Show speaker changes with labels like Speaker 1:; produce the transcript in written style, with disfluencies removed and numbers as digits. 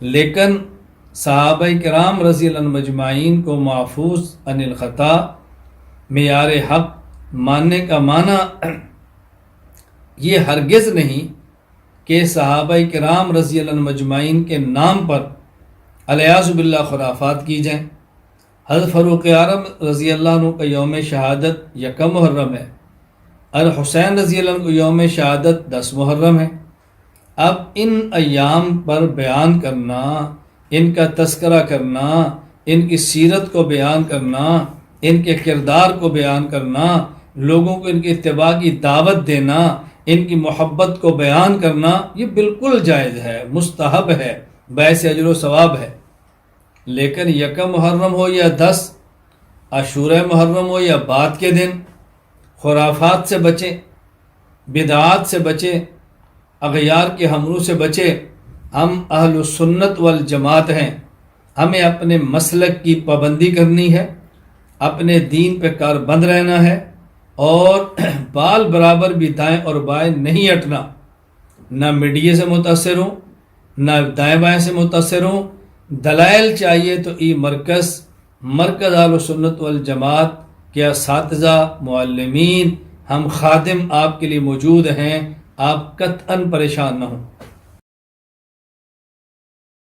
Speaker 1: لیکن صحابہ کرام رضی اللہ عنہم مجمعین کو محفوظ عن الخطا معیار حق ماننے کا معنی یہ ہرگز نہیں کہ صحابہ کرام رضی اللہ عنہم مجمعین کے نام پر الیاذ باللہ خرافات کی جائیں۔ حضرت فاروق اعظم رضی اللہ عنہ کا یوم شہادت 1 محرم ہے، الحسین رضی اللہ عنہ کو یوم شہادت 10 محرم ہے۔ اب ان ایام پر بیان کرنا، ان کا تذکرہ کرنا، ان کی سیرت کو بیان کرنا، ان کے کردار کو بیان کرنا، لوگوں کو ان کی اتباع کی دعوت دینا، ان کی محبت کو بیان کرنا، یہ بالکل جائز ہے، مستحب ہے، باعث اجر و ثواب ہے۔ لیکن 1 محرم ہو یا 10، عاشورہ محرم ہو یا بعد کے دن، خرافات سے بچیں، بدعات سے بچیں، اغیار کے ہمرو سے بچیں۔ ہم اہل السنت والجماعت ہیں، ہمیں اپنے مسلک کی پابندی کرنی ہے، اپنے دین پہ کاربند رہنا ہے، اور بال برابر بھی دائیں اور بائیں نہیں ہٹنا، نہ میڈیا سے متاثر ہوں، نہ دائیں بائیں سے متاثر ہوں۔ دلائل چاہیے تو مرکز اہل السنت والجماعت کے اساتذہ، معلمین، ہم خادم آپ کے لیے موجود ہیں، آپ قطعاً پریشان نہ ہوں۔